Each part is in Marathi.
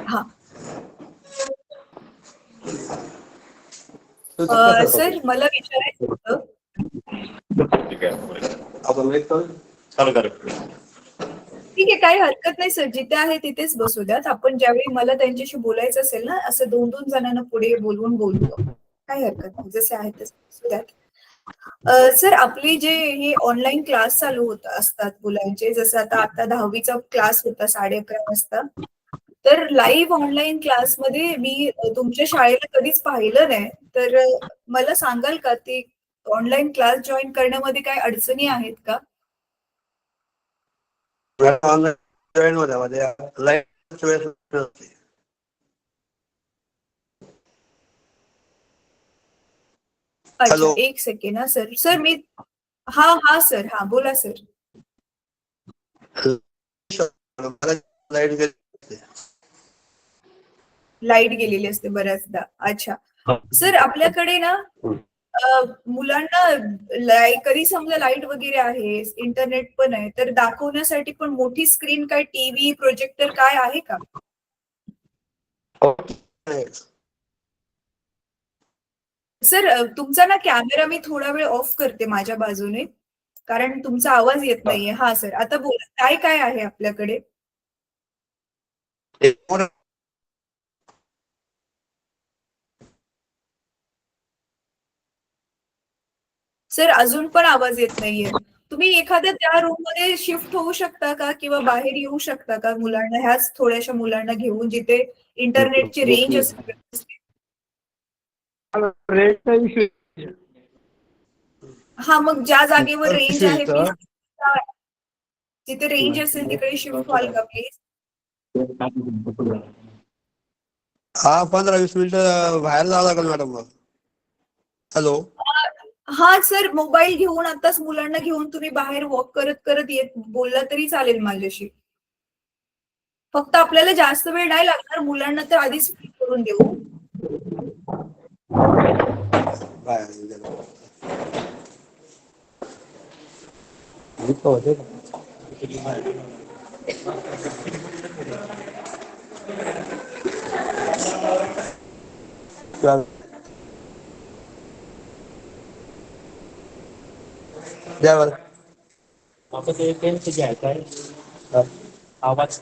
हा सर मला विचारायचं होतं. ठीक आहे, काही हरकत नाही सर, जिथे आहे तिथेच बसू द्यात. आपण ज्यावेळी मला त्यांच्याशी बोलायचं असेल ना, असं 2-2 जणांना पुढे बोलवून बोलू आपण. काही हरकत नाही, जसे आहेत तसे बसू द्यात. सर आपली जे हे ऑनलाईन क्लास चालू होत असतात मुलांचे, जसं आता 10वीचा क्लास होता 11:30 वाजता. तर लाईव्ह ऑनलाईन क्लासमध्ये मी तुमच्या शाळेला कधीच पाहिलं नाही. तर मला सांगाल का ते ऑनलाईन क्लास जॉईन करण्यामध्ये काही अडचणी आहेत का? जॉईन होण्यामध्ये लाईव्ह वेळेस नसते. अच्छा, हॅलो. एक सेकंड हा सर. सर मी हा सर, हा बोला सर. लाईट गेली असते. लाईट गेलेली असते बऱ्याचदा. अच्छा. सर आपल्याकडे ना मुलांना कधी समजा लाईट वगैरे आहे, इंटरनेट पण आहे, तर दाखवण्यासाठी पण मोठी स्क्रीन, काय टीव्ही, प्रोजेक्टर काय आहे का? सर तुमचा ना कॅमेरा मी थोडा वेळ ऑफ करते माझ्या बाजूने, कारण तुमचा आवाज येत नाहीये. हा सर, आता बोला, काय काय आहे आपल्याकडे? सर अजून पण आवाज येत नाहीये. तुम्ही एखाद्या त्या रूम मध्ये शिफ्ट होऊ शकता का, किंवा बाहेर येऊ शकता का मुलांना, ह्याच थोड्याशा मुलांना घेऊन, जिथे इंटरनेटची रेंज असेल व्यवस्थित? रेंजचा इश्यू. हा, मग ज्या जागेवर रेंज इश्यू आहे येतो. प्लीज, जिथे रेंज असेल तिकडे शिफ्ट व्हाल का प्लीज? हा, 15-20 मिनिटं बाहेर जावं लागेल मॅडम मग. हॅलो. हा सर, मोबाईल घेऊन आताच मुलांना घेऊन तुम्ही बाहेर वॉक करत करत येत बोलला तरी चालेल माझ्याशी. फक्त आपल्याला जास्त वेळ नाही लागणार, मुलांना तर आधीच फ्री करून देऊ. आपण ते पेनचं घ्यायचं आहे. आवाज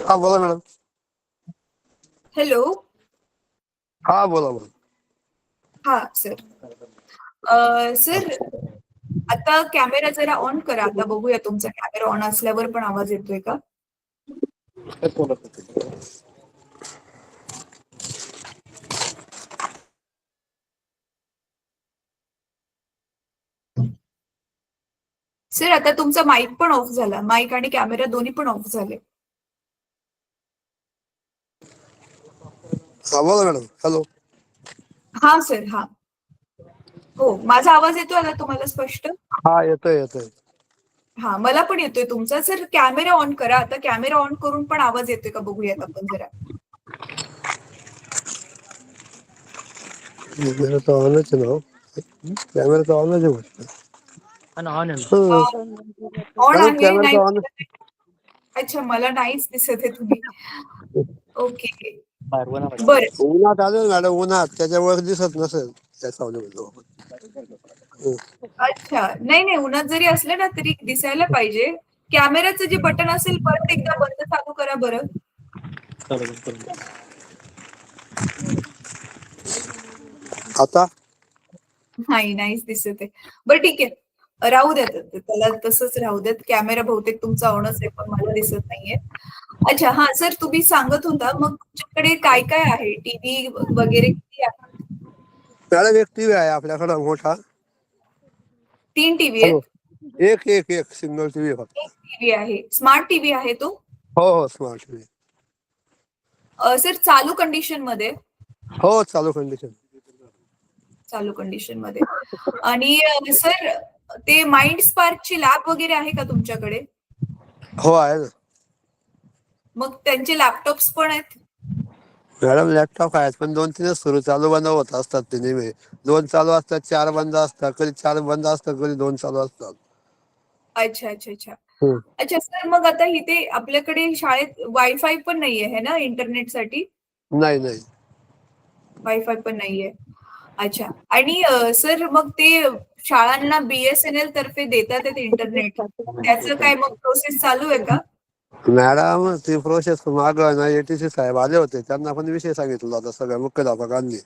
हा बोला मॅडम. हॅलो. हा बोला बोला. हा सर. सर आता कॅमेरा जरा ऑन करा, आता बघूया तुमचा कॅमेरा ऑन असल्यावर पण आवाज येतोय का? सर आता तुमचा माईक पण ऑफ झाला, माईक आणि कॅमेरा दोन्ही पण ऑफ झाले. हा बोला मॅडम. हॅलो. हा सर, हा. हो, माझा आवाज येतोय ना तुम्हाला स्पष्ट? हा, येतोय येतोय. हा, मला पण येतोय तुमचा. सर कॅमेरा ऑन करा, आता कॅमेरा ऑन करून पण आवाज येतोय का बघूयात आपण जरा. कॅमेरा तर ऑनच आहे ना. कॅमेरा तर ऑनच आहे. ऑन मॅडम आहे कॅमेरा नाही? तर ऑन. अच्छा, मला नाहीच दिसत आहे तुम्ही. ओके, बर. उन्हात आलो मॅडम, उन्हात त्याच्यावर दिसत नसेल त्या सावलीमध्ये. अच्छा, नाही नाही, उन्हात जरी असलं ना तरी दिसायला पाहिजे. कॅमेराचं जे बटन असेल परत एकदा बंद चालू करा बरं. आता नाहीच दिसत आहे. बरं ठीक आहे, राहू द्यात, त्याला तसंच राहू द्यात. कॅमेरा बहुतेक तुमचा ऑनच आहे, पण मला दिसत नाहीये. अच्छा, हा सर, तुम्ही सांगत होता, मग तुमच्याकडे काय काय आहे? टीव्ही वगैरे किती आहे? मॅडम एक टीव्ही आहे आपल्याकडं मोठा. 3 टीव्ही हॅलो. आहेत? एक एक एक सिंगल टीव्ही फक्त. 1 टीव्ही आहे. स्मार्ट टीव्ही आहे तो? हो हो, स्मार्ट टीव्ही. सर चालू कंडिशन मध्ये? हो, चालू कंडिशन. चालू कंडिशन मध्ये. आणि सर ते माइंड स्पार्कची लॅब वगैरे आहे का तुमच्याकडे? हो आहे ना मग त्यांचे लॅपटॉप्स पण आहेत? मॅडम. लॅपटॉप आहेत पण 2-3च सुरू चालू बंद होत असतात ते नेहमी. 2 चालू असतात, 4 बंद असतात, कधी 4 बंद असतात, कधी 2 चालू असतात. अच्छा अच्छा अच्छा. हम्म. अच्छा सर, मग आता इथे आपल्याकडे शाळेत वायफाय पण नाहीये है ना इंटरनेटसाठी? नाही नाही. वायफाय पण नाहीये. अच्छा. आणि सर मग ते शाळांना BSNL तर्फे देतात ते इंटरनेट, त्याचं काय मग प्रोसेस चालू आहे का? मॅडम ती प्रोसेस माग ना ATC साहेब आले होते, त्यांना पण विषय सांगितला होता सगळ्या मुख्याध्यापकांनी.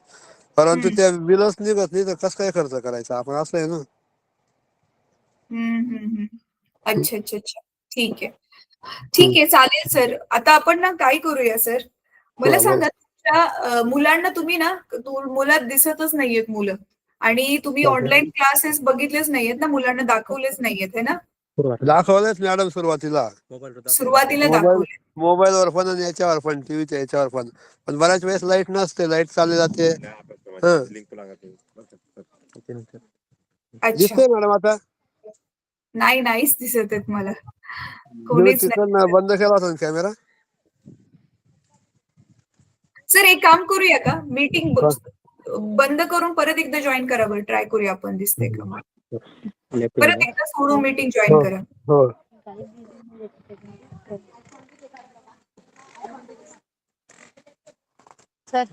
परंतु हम्म त्या बिलच निघत नाही तर कसं काय खर्च करायचा आपण, असं आहे ना. हम्म हम्म हम्म. अच्छा अच्छा अच्छा. ठीक आहे. हम्म. ठीक आहे, चालेल सर. आता आपण ना काय करूया सर, मला बोला. सांगा तुमच्या मुलांना तुम्ही ना मुलात दिसतच नाहीयेत मुलं, आणि तुम्ही ऑनलाईन क्लासेस बघितलेच नाहीयेत ना, मुलांना दाखवलेच नाहीयेत है ना? दाखवलेच मॅडम सुरुवातीला. सुरुवातीला मोबाईल दाखवले. मोबाईलवर पण आणि याच्यावर पण, टीव्हीच्या याच्यावर पण. पण बऱ्याच वेळेस लाईट नसते, लाईट चालली जाते. अच्छा. दिसतोय मॅडम आता? नाही, नाहीच दिसत आहेत मला. तुम्ही कोणीच नाही तिथं दिसत. बंद केला होता कॅमेरा? सर एक काम करूया का, मीटिंग बंद करून परत एकदा जॉईन करा बरं, ट्राय करूया आपण दिसतंय का मग. परत एकदा सोडून मीटिंग जॉईन हो करा. हो. सर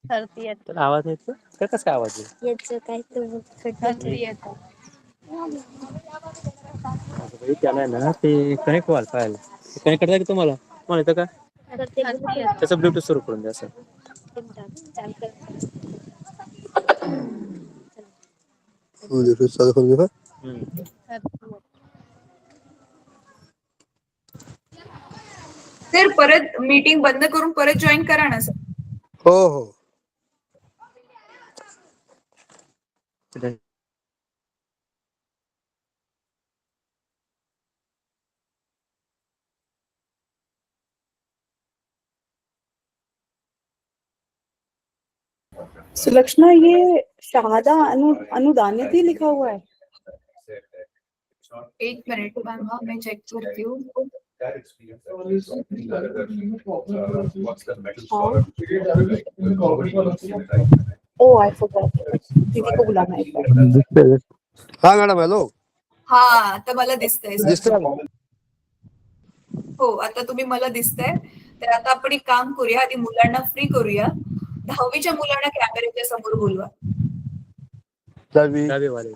सर ती येत आवाज येतो का? कसं काय आवाज येतो? याचं काय तर येत त्याला ना ते कनेक्ट व्हायला पाहिजे. कनेक्ट करता की तुम्हाला येतं का? तर ते त्याचं ब्लूटूथ सुरू करून द्या सर. चालू करून देऊ का? सर परत मीटिंग बंद करून परत जॉईन करा ना सर. हो हो. सुलक्षणा, ये शहादा अनुदानित ही लिखा हुआ है। एक मिनिट मॅम, हा मैं चेक करती हूँ. ओ आई फॉरगॉट, दीदी को बुलाना है एक बार। हा मॅडम. हॅलो. हा, आता मला दिसतंय सर. दिसतोय? हो, आता तुम्ही मला दिसताय. तर आता आपण एक काम करूया, आधी मुलांना फ्री करूया. 10वीच्या मुलांना कॅमेऱ्याच्या समोर बोलवा. वाले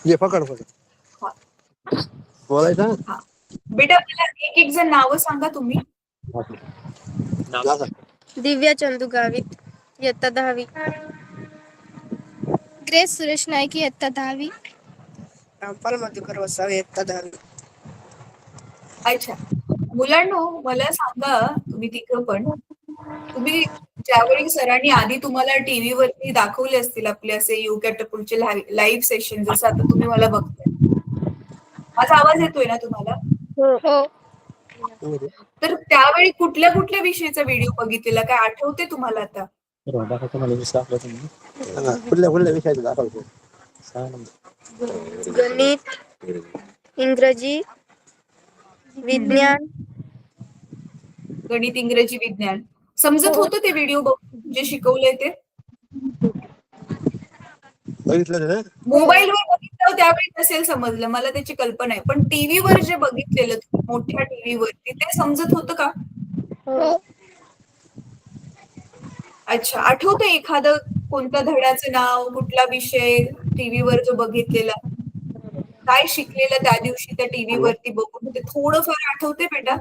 ये पकड पकड. हा बोलायचं ना? हा. बेटा मला एक एक जण नावं सांगा तुम्ही. नाव सांग. दिव्या चंदू गावित, इयत्ता 10वी. ग्रेस सुरेश नाईक, इयत्ता 10वी. रामपाल मधुकर वसावे, इयत्ता 10वी. अच्छा. मुलांनो, मला सांगा, तुम्ही तिघं पण, तुम्ही ज्यावेळी सरांनी आधी तुम्हाला टीव्हीवरती दाखवले असतील आपले असे यू कॅटअपचे लाईव्ह सेशन, जसं आता तुम्ही मला बघताय, माझा आवाज येतोय ना तुम्हाला? हो. तर त्यावेळी कुठल्या कुठल्या विषयाचा व्हिडिओ बघितलेला, काय आठवते तुम्हाला आता? कुठल्या कुठल्या विषयाचं दाखवतो? गणित, इंग्रजी, विज्ञान. गणित, इंग्रजी, विज्ञान. समजत होतं ते व्हिडिओ बघून जे शिकवलंय ते? बघितलं ना? मोबाईलवर बघितलं त्यावेळी नसेल समजलं, मला त्याची कल्पना आहे. पण टीव्हीवर जे बघितलेलं मोठ्या टीव्हीवरती, ते समजत होतं का? हो. अच्छा. आठवतं एखादं कोणत्या धड्याचं नाव, कुठला विषय टीव्हीवर जो बघितलेला? काय शिकलेलं त्या दिवशी त्या टीव्हीवरती बघून, ते थोडंफार आठवते बेटा?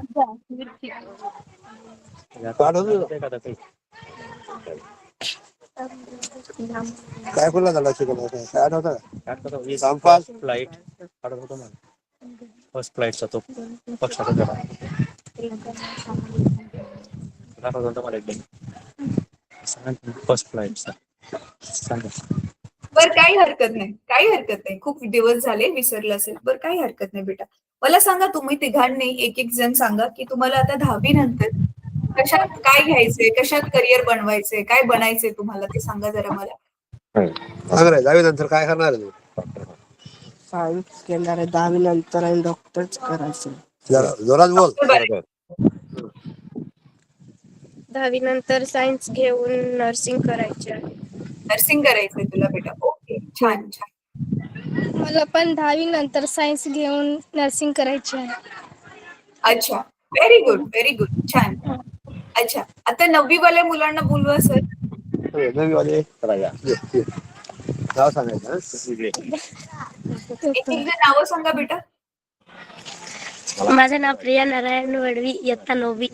काय कुठला झाला शिकवला? काय आठवतं का? रामपाल. फ्लाईट फर्स्ट फ्लाईटचा तो पक्षाचा जरा मला एकदम फर्स्ट फ्लाईटचा सांगा. बरं, काही हरकत नाही, काही हरकत नाही. खूप दिवस झाले, विसरलं असेल. बरं, काही हरकत नाही बेटा. मला सांगा, तुम्ही तिघांनी एक एक जण सांगा की तुम्हाला आता 10वी नंतर कशात काय घ्यायचंय, कशात करिअर बनवायचंय, काय बनायचंय तुम्हाला ते सांगा जरा मला. चांगलं आहे. 10वी नंतर काय करणार आहे तू? सायन्स घेणार आहे 10वी नंतर आणि डॉक्टरच करायचं. जरा जोरात बोल. डॉक्टर बनायचं. 10वी नंतर सायन्स घेऊन नर्सिंग करायचे आहे. नर्सिंग करायचंय तुला बेटा. ओके, छान छान. मला पण 10वी नंतर सायन्स घेऊन नर्सिंग करायचे आहे. अच्छा, व्हेरी गुड, व्हेरी गुड, छान. अच्छा, आता 9वी वाल्या मुलांना बोलवा सर. नवी वाले नाव सांगायचं हं? एक एक नावं सांगा बेटा. माझं नाव प्रिया नारायण वडवी, इयत्ता 9वी.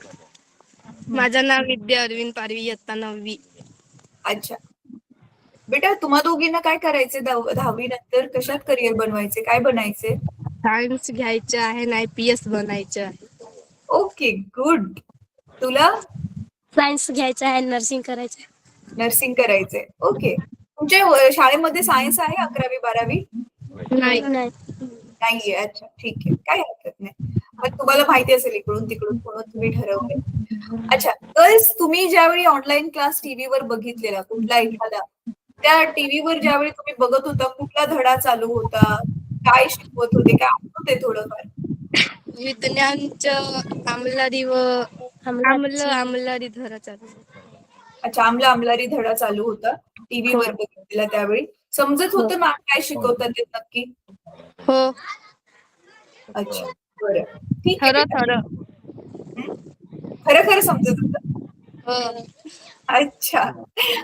माझं नाव विद्या अरविंद पारवी, इयत्ता 9वी. अच्छा बेटा, तुम्हा दोघींना काय करायचे 10वी नंतर? कशात करिअर बनवायचे, काय बनायचे? सायन्स घ्यायचं आहे आणि IPS बनायचं आहे. Okay, good. तुला सायन्स घ्यायचं आहे, नर्सिंग करायचं आहे. नर्सिंग करायचंय. ओके. तुमच्या शाळेमध्ये सायन्स आहे 11वी 12वी? नाही नाहीये. अच्छा, ठीक आहे, काय हरकत नाही. पण तुम्हाला माहिती असेल इकडून तिकडून म्हणून तुम्ही ठरवलंय. अच्छा, तर तुम्ही ज्यावेळी ऑनलाईन क्लास टीव्हीवर बघितलेला कुठला एखादा, त्या टीव्हीवर ज्यावेळी तुम्ही बघत होता, कुठला धडा चालू होता, काय शिकवत होते, काय आठवते थोडंफार? विज्ञानचं आमलारी व आमलारी धडा चालू. अच्छा, आमलारी धडा चालू होता टीव्हीवर बघितलेला त्यावेळी. समजत होतं मॅम काय शिकवतात ते नक्की? हो, अच्छा, बरं, ठीक आहे बेटा. खरं खरं खरं समजत होतं. हो. अच्छा,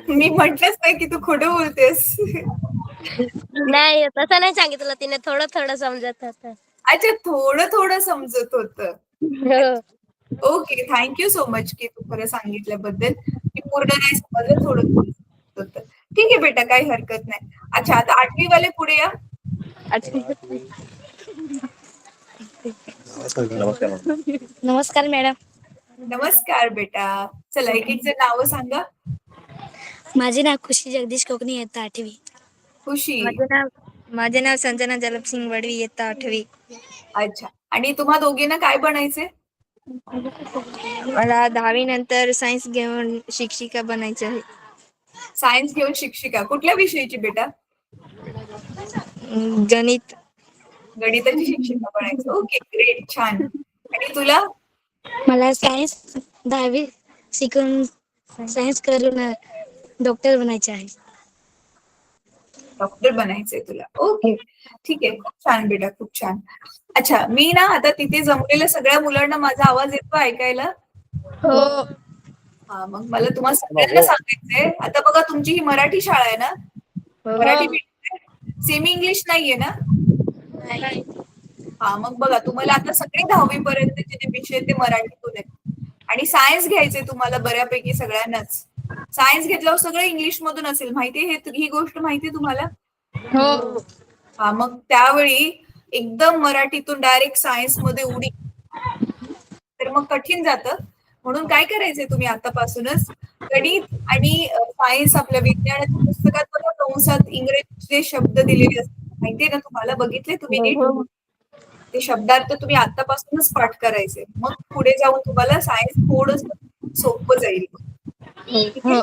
मी म्हटलंच नाही की तू खोटं बोलतेस. नाही तसं नाही सांगितलं तिने, थोडं थोडं समजत होतं. अच्छा, थोडं थोडं समजत होतं. हो. ओके, थँक्यू सो मच की तू खरं सांगितल्याबद्दल. की पूर्ण नाही समजलं, थोडं थोडं समजत होतं. ठीक आहे बेटा, काही हरकत नाही. अच्छा, आता 8वी वाले पुढे या. नमस्कार मॅडम. नमस्कार बेटा. चला, एक एक जण नावं सांगा. माझे नाव खुशी जगदीश कोकणी, इयत्ता 8वी. खुशी. माझे नाव संजना जलपसिंग वडवी, इयत्ता 8वी. अच्छा, आणि तुम्हा दोघींना काय बनायचे? मला 10वी नंतर सायन्स घेऊन शिक्षिका बनायचे आहे. सायन्स घेऊन शिक्षिका. कुठल्या विषयीची बेटा? गणित. गणिताची शिक्षिका बनायचं. ओके, ग्रेट, छान. आणि तुला? मला सायन्स 10वी शिकून सायन्स करून डॉक्टर बनायचे आहे. डॉक्टर बनायचंय तुला. ओके, ठीक आहे, खूप छान बेटा, खूप छान. अच्छा, मी ना आता तिथे जमलेल्या सगळ्या मुलांना माझा आवाज येतो ऐकायला? हो. हा, मग मला तुम्हाला सगळ्यांना सांगायचंय. आता बघा, तुमची ही मराठी शाळा आहे ना? मराठी मीडियम, सेमी इंग्लिश नाहीये ना? हा, मग बघा, तुम्हाला आता सगळे 10वी पर्यंतचे जे विषय ते मराठीतून आहेत. आणि सायन्स घ्यायचंय तुम्हाला बऱ्यापैकी सगळ्यांनाच. सायन्स घेतल्यावर सगळं इंग्लिश मधून असेल, माहितीये ही गोष्ट माहितीये तुम्हाला? हो. हा, मग त्यावेळी एकदम मराठीतून डायरेक्ट सायन्स मध्ये उडी तर मग कठीण जातं. म्हणून काय करायचंय तुम्ही आतापासूनच गणित आणि सायन्स, आपल्या विज्ञानाच्या पुस्तकात बघा कंसात इंग्रजी शब्द दिलेले असतात, माहितीये ना तुम्हाला? बघितले तुम्ही नीट? ते शब्दार्थ तुम्ही आतापासूनच पाठ करायचे. मग पुढे जाऊन तुम्हाला सायन्स थोडस सोपं जाईल. ठीक आहे?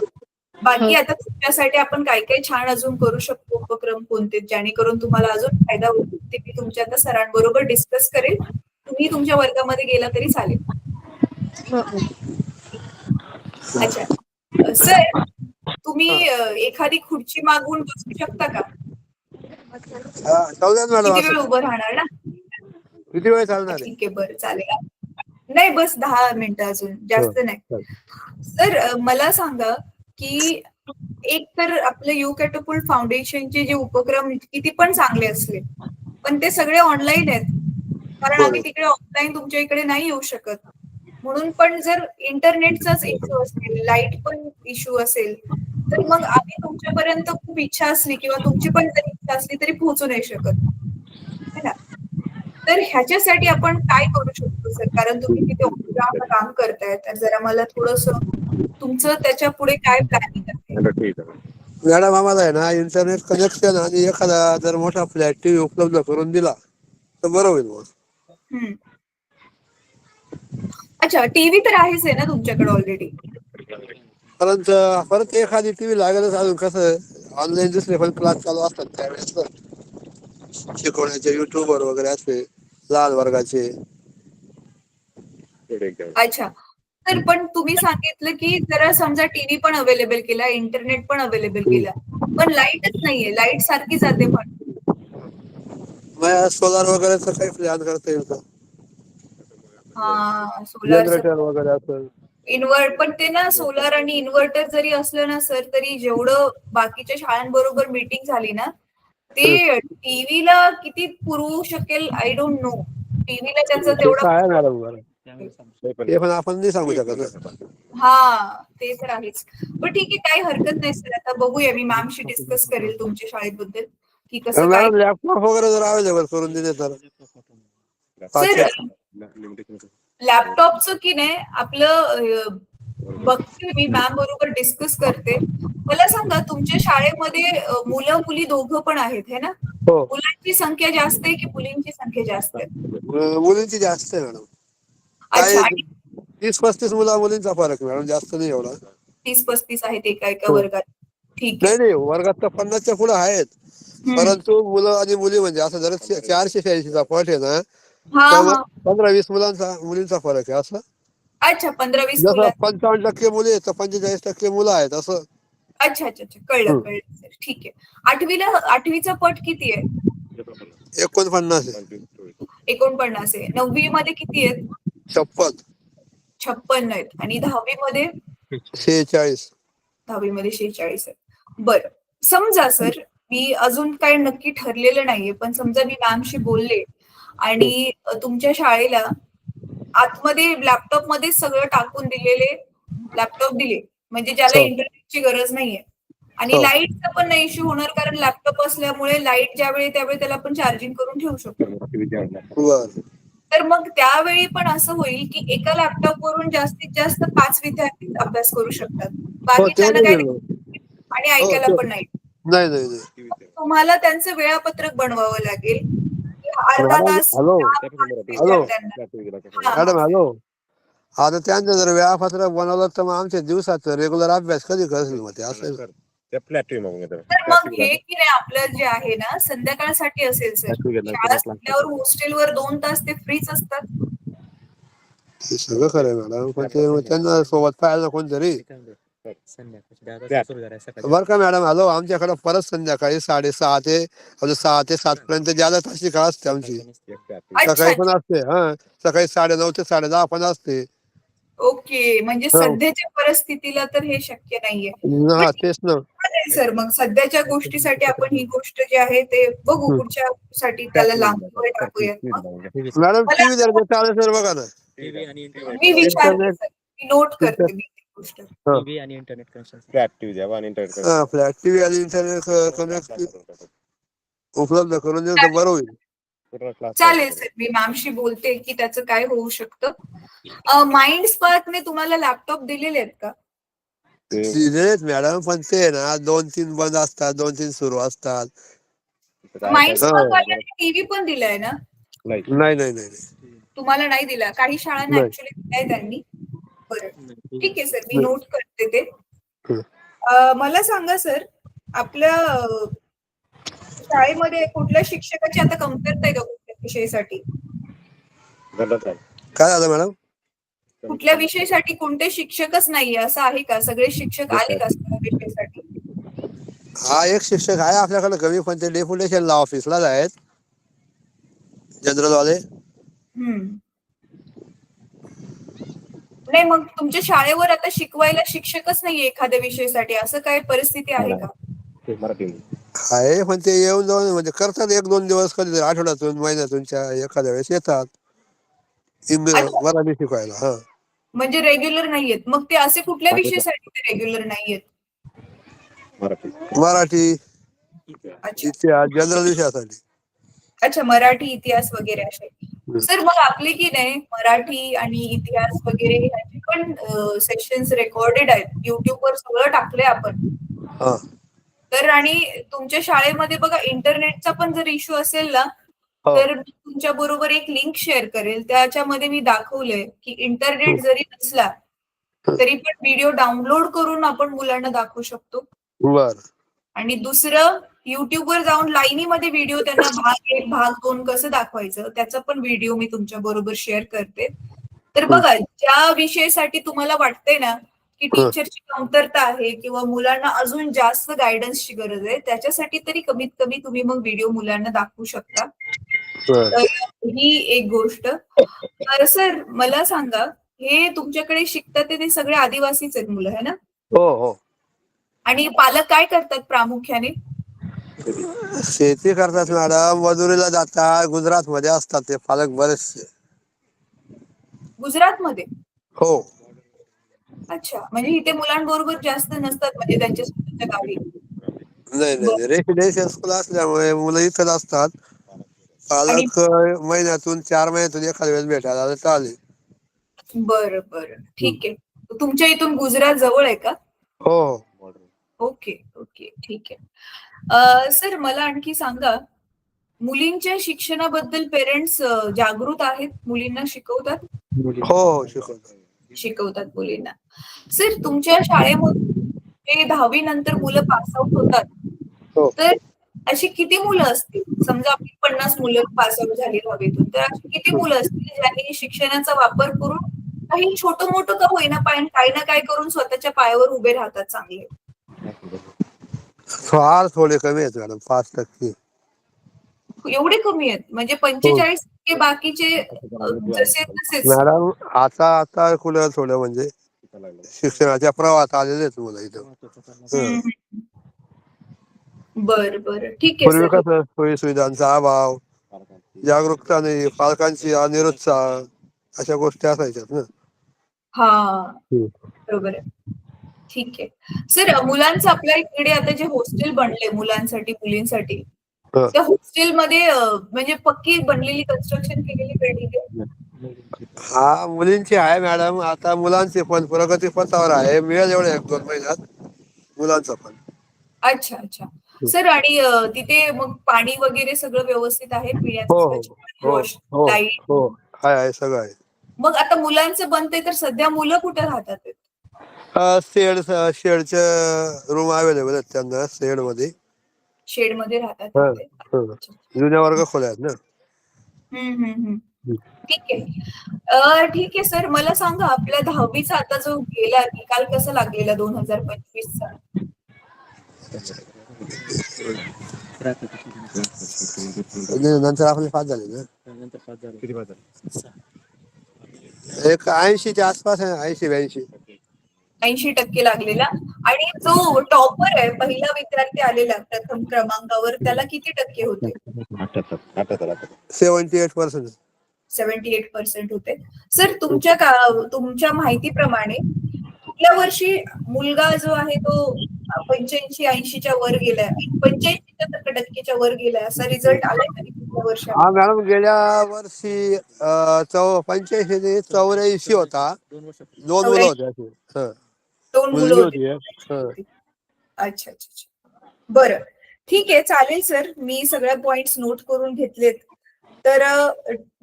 बाकी आता तुमच्यासाठी आपण काय काय छान अजून करू शकतो उपक्रम कोणते, जेणेकरून तुम्हाला अजून फायदा होईल, ते मी तुमच्या आता सरांबरोबर डिस्कस करेल. तुम्ही तुमच्या वर्गामध्ये गेला तरी चालेल. अच्छा सर, तुम्ही एखादी खुर्ची मागवून बसू शकता का? किती वेळ उभं राहणार ना? किती वेळ चालणार आहे? ठीक आहे, बरं, चालेल. नाही, बस 10 मिनिटं, अजून जास्त नाही. सर, मला सांगा की एक तर आपलं यू कॅटोपुल्ट फाउंडेशनचे जे उपक्रम किती पण चांगले असले, पण ते सगळे ऑनलाईन आहेत. कारण आम्ही तिकडे ऑफलाईन तुमच्या इकडे नाही येऊ शकत. म्हणून पण जर इंटरनेटचाच इश्यू असेल, लाईट पण इश्यू असेल, तर मग आम्ही तुमच्यापर्यंत खूप इच्छा असली किंवा तुमची पण जरी इच्छा असली तरी पोहोचू नाही शकत, है ना? तर ह्याच्यासाठी आपण काय करू शकतो सर? कारण तुम्ही तिथे ऑनग्राउंड काम करताय, तर जरा मला थोडस तुमचं त्याच्या पुढे काय प्लॅनिंग आहे? मॅडम, आम्हाला आहे ना इंटरनेट कनेक्शन आणि एखादा जर मोठा फ्लॅट टीव्ही उपलब्ध करून दिला तर बरं होईल. मग अच्छा, टीव्ही तर आहेच आहे ना तुमच्याकडे ऑलरेडी? परत एखादी टीव्ही लागेलच अजून. कसं ऑनलाईन दुसरे पण क्लास चालू असतात त्यावेळेस ना, शिकवण्याचे युट्यूबवर वगैरे असते लहान वर्गाचे. अच्छा. तर पण तुम्ही सांगितलं की जरा समजा टीव्ही पण अवेलेबल केला, इंटरनेट पण अवेलेबल केला, पण लाईटच नाहीये. लाईट सारखी जाते पण. मग सोलार वगैरेचं काही प्लॅन करता येईल का? हा, सोलारचं जनरेटर वगैरे असेल. पण ते ना, सोलार आणि इन्व्हर्टर जरी असलं ना सर, तरी जेवढं बाकीच्या शाळांबरोबर मीटिंग झाली ना, ते टीव्हीला किती पुरवू शकेल आय डोंट नो. टीव्हीला त्याचं ते तेवढं तर आहे मॅडम बरं. ते पण आपण नाही सांगू शकत ना. हा, ते तर आहेच. पण ठीक आहे, काही हरकत नाही सर. आता बघूया, मी मॅमशी डिस्कस करेल तुमच्या शाळेबद्दल की कसं काय. मॅडम लॅपटॉप वगैरे जर अवेलेबल करून दिले तर सर, पाचशे. लॅपटॉपचं की नाही आपलं बघते मी, मॅम बरोबर डिस्कस करते. मला सांगा, तुमच्या शाळेमध्ये मुलं मुली दोघं पण आहेत है ना? हो, मुलांची संख्या जास्त आहे की मुलींची संख्या जास्त आहे? मुलींची जास्त आहे मॅडम. अच्छा. काय आणि 30-35 मुलींचा फरक मॅडम, जास्त नाही एवढा. 30-35 आहेत एका हो. वर्गात? ठीक आहे. नाही नाही, वर्गात तर 50च्या पुढे आहेत. परंतु मुलं आणि मुली म्हणजे असं जर 486चा पट आहे ना, हा तर हा. मग 15-20 मुलींचा फरक आहे. असं अच्छा, 15-20 जसं मुलं. 55% मुली आहेत तर 45% मुलं आहेत असं. अच्छा अच्छा अच्छा, कळलं हम्म. कळलं सर. ठीक आहे. आठवीचा पट किती आहे? 49 आहे. 49 आहे. 9वी मध्ये किती आहेत? 56. 56 आहेत. आणि 10वी मध्ये? 46. 10वी मध्ये 46 आहेत. बरं. समजा सर, मी अजून काय नक्की ठरलेलं नाहीये, पण समजा मी मॅमशी बोलले आणि तुमच्या शाळेला आतमध्ये लॅपटॉप मध्ये सगळं टाकून दिलेले लॅपटॉप दिले, म्हणजे ज्याला हो. इंटरनेटची गरज नाहीये, आणि हो. लाईटचा पण नाही इश्यू होणार, कारण लॅपटॉप असल्यामुळे लाईट ज्यावेळी त्यावेळी त्याला आपण चार्जिंग करून ठेवू शकतो. बरं. तर मग त्यावेळी पण असं होईल की एका लॅपटॉप वरून जास्तीत जास्त 5 विद्यार्थी अभ्यास करू शकतात. हो, ते बाकीच्यांना नाही काय दिलं. आणि हो, ऐकायला ते पण नाही. नाही नाही नाही. तुम्हाला त्यांचं वेळापत्रक बनवावं लागेल की अर्धा मॅडम तास हॅलो. 4-5 हॅलो विद्यार्थ्यांना. हा हा. Madam hello. आता त्यांचं जर वेळापत्रक बनवलं तर मग आमच्या दिवसाचं रेग्युलर अभ्यास कधी करतील मग ते असं. तर मग हे की नाही, आपलं जे आहे ना, संध्याकाळसाठी असेल सर. शाळा सुटल्यावर हॉस्टेलवर 2 तास ते फ्रीच असतात. ते सगळं खरं आहे मॅडम, पण ते मग त्यांना सोबत पाहिजे कोणतरी. बरं का मॅडम हॅलो, आमच्याकडे परत संध्याकाळी 6:30 ते 6 ते 7 पर्यंत ज्यादा तास शिका असते आमची. अच्छा सकाळी पण अच्छा. असते. सकाळी 9:30 ते 10:30 पण असते. ओके, म्हणजे हो. सध्याच्या परिस्थितीला तर हे शक्य नाहीये. पण हा ठीक तेच ना. आहे सर, मग सध्याच्या गोष्टीसाठी आपण ही गोष्ट जी आहे ते बघू, पुढच्या साठी त्याला लांबवर टाकूयात. मग मॅडम मला टीव्ही जर चालेल तर बघा ना. मी विचारते इंटरनेट. सर, मी नोट करते मी ती गोष्ट. टीव्ही आणि इंटरनेट कनेक्शन. फ्लॅट टीव्ही आणि इंटरनेट कनेक्ट उपलब्ध करून देऊ तर बरं होईल. चालेल सर, मी मॅमशी बोलते की त्याचं काय होऊ शकतं. माइंड स्पार्कने तुम्हाला लॅपटॉप दिलेले आहेत का? दिलेत मॅडम, पण ते ना 2-3 बंद असतात, 2-3 सुरू असतात. माइंड हा. स्पार्क वाल्याने टीव्ही पण दिलाय ना? नाही नाही नाही नाही. तुम्हाला नाही दिला? काही शाळांना नाही. ऍक्च्युली दिलाय त्यांनी. बरं, ठीक आहे सर, मी नाही. नोट करते ते. मला सांगा सर, आपल्या शाळेमध्ये कुठल्या शिक्षकाची आता कमतरता आहे का कुठल्या विषयासाठी? काय झालं मॅडम? कुठल्या विषयासाठी कोणते शिक्षकच नाहीये असं आहे का? सगळे शिक्षक आले का सगळ्या विषयासाठी? हा, एक शिक्षक आहे आपल्याकडे कमी, पण ते डेप्युटेशनला ऑफिसलाच आहेत जनरल वाले. हम्म. नाही, मग तुमच्या शाळेवर आता शिकवायला शिक्षकच नाहीये एखाद्या विषयासाठी, असं काय परिस्थिती आहे का? आहे, पण ते येऊन जाऊन म्हणजे करतात 1-2 दिवस, कधी आठवड्यातून महिन्यातून एखाद्या वेळेस येतात अच्छा, मराठी शिकवायला. हा. म्हणजे रेग्युलर नाहीयेत. मग ते असे कुठल्या विषयासाठी ते रेग्युलर नाहीयेत? मराठी, अच्छा इतिहास, जनरल विषयासाठी. अच्छा, मराठी, इतिहास वगैरे असे. सर, मग आपले की नाही मराठी आणि इतिहास वगैरे ह्याचे पण सेशन्स रेकॉर्डेड आहेत. युट्यूबवर सगळं टाकलंय आपण. हा. तर आणि तुमच्या शाळेमध्ये बघा, इंटरनेटचा पण जर इश्यू असेल ना, हो. तर मी तुमच्या बरोबर एक लिंक शेअर करेल. त्याच्यामध्ये मी दाखवलंय की इंटरनेट जरी नसला तरी पण व्हिडिओ डाउनलोड करून आपण मुलांना दाखवू शकतो. बर. आणि दुसरं युट्यूबवर जाऊन लाईनीमध्ये व्हिडिओ त्यांना भाग 1, भाग 2 कसं दाखवायचं त्याचा पण व्हिडिओ मी तुमच्या बरोबर शेअर करते. तर बघा, ज्या विषयासाठी तुम्हाला वाटतंय ना की टीचरची कमतरता आहे किंवा मुलांना अजून जास्त गायडन्सची गरज आहे, त्याच्यासाठी तरी कमीत कमी तुम्ही मग व्हिडिओ मुलांना दाखवू शकता. बर. तर ही एक गोष्ट. तर सर मला सांगा, हे तुमच्याकडे शिकतात ते सगळे आदिवासीच आहेत मुलं, है ना? हो हो. आणि पालक काय करतात प्रामुख्याने? शेती करतात मॅडम, मजुरीला जातात, गुजरात मध्ये असतात ते पालक बरेचसे. गुजरातमध्ये? हो. अच्छा, म्हणजे इथे मुलांबरोबर जास्त नसतात म्हणजे त्यांच्या स्वतःच्या गावी. नाही नाही, रेसिडेन्शियल स्कूल असल्यामुळे मुलं इथंच असतात. आणि पालक महिन्यातून 4 महिन्यातून एखाद्या वेळेस भेटायला आलं चालेल. बरं बरं, ठीक आहे. तुमच्या इथून गुजरात जवळ आहे का? हो हो. ओके ओके, ठीक आहे. सर मला आणखी सांगा, मुलींच्या शिक्षणाबद्दल पेरेंट्स जागृत आहेत, मुलींना शिकवतात? हो हो, शिकवतो. शिकवतात मुलींना. सर तुमच्या शाळेमध्ये 10वी नंतर मुलं पास आउट होतात, हो. तर अशी किती मुलं असतील? समजा आपली 50 मुलं पास आउट झाली 10वीतून, तर अशी किती मुलं असतील ज्यांनी शिक्षणाचा वापर करून काही छोटं मोठं का होईना काही ना काय करून स्वतःच्या पायावर उभे राहतात चांगले? फार थोडे कमी आहेत मॅडम, 5%. एवढे कमी आहेत? म्हणजे 45% बाकीचे जसे तसेच? मॅडम आता कुठं थोडं म्हणजे शिक्षणाच्या प्रवाहात आलेले आहेत मुलं इथं. बर बर, ठीक आहे पूर्वी सर. कसं सोयी सुविधांचा अभाव, जागरूकता नाही, पालकांची अनिरुत्साह, अशा गोष्टी असायच्यात ना. हा, बरोबर आहे. ठीक आहे. सर मुलांचं आपल्या इकडे आता जे हॉस्टेल बनले मुलांसाठी मुलींसाठी, त्या हॉस्टेलमध्ये म्हणजे पक्की बनलेली कन्स्ट्रक्शन केलेली बिल्डिंग आहे? हा, मुलींची आहे मॅडम. आता मुलांची पण प्रगती पथावर आहे, मिळेल एवढ्या 1-2 महिन्यात मुलांचं पण. अच्छा अच्छा. सर आणि तिथे मग पाणी वगैरे सगळं व्यवस्थित आहे? पिण्याचं हो स्वच्छ पाणी, हो वॉश, हो लाईट? हो, आहे सगळं आहे. मग आता मुलांचं बनतंय तर सध्या मुलं कुठे राहतात ते? शेडच्या रूम अवेलेबल आहेत त्यांना, शेड मध्ये. शेडमध्ये राहतात तिथे? अच्छा. जुन्या वर्ग खोल्या आहेत ना. ठीक आहे. ठीक आहे सर, मला सांगा आपल्या 10वीचा आता जो गेला निकाल कसा लागलेला 2025चा? नंतर आपले 5 झाले ना. किती 5 झाले? एक 80च्या आसपास आहे, 80-82. 80% लागलेला. आणि जो टॉपर आहे, पहिला विद्यार्थी आलेला प्रथम क्रमांकावर, त्याला किती टक्के होते? 78%. 78% होते. सर तुमच्या माहितीप्रमाणे कुठल्या वर्षी मुलगा जो आहे तो 85-80च्या वर गेलाय, 85% वर गेलाय, असा रिझल्ट आलाय कधी कुठल्या वर्षात? हा मॅडम, गेल्या वर्षी 85-84 होता. 2 मुलं होते असे. 2 मुलं मुलगी होती. होती. अच्छा अच्छा अच्छा, बरं, ठीक आहे, चालेल सर. मी सगळ्या पॉइंट्स नोट करून घेतलेत. तर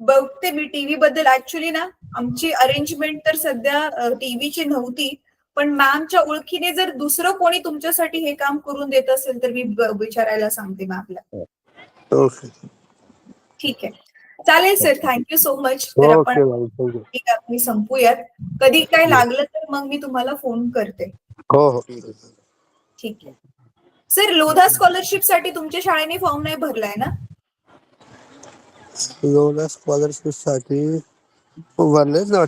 बघते मी टीव्ही बद्दल. ऍक्च्युली ना आमची अरेंजमेंट तर सध्या टीव्हीची नव्हती, पण मॅमच्या ओळखीने जर दुसरं कोणी तुमच्यासाठी हे काम करून देत असेल तर मी विचारायला सांगते मॅमला. ओके, ठीक आहे, चालेल सर. Thank you so much. तर आपण मी संपूयात. कधी काय लागलं तर मग मी तुम्हाला फोन करते. हो हो, ठीक आहे सर. लोधा स्कॉलरशिप साठी तुमच्या शाळेने फॉर्म नाही भरलाय ना? लोधा स्कॉलरशिप साठी भरलेच ना.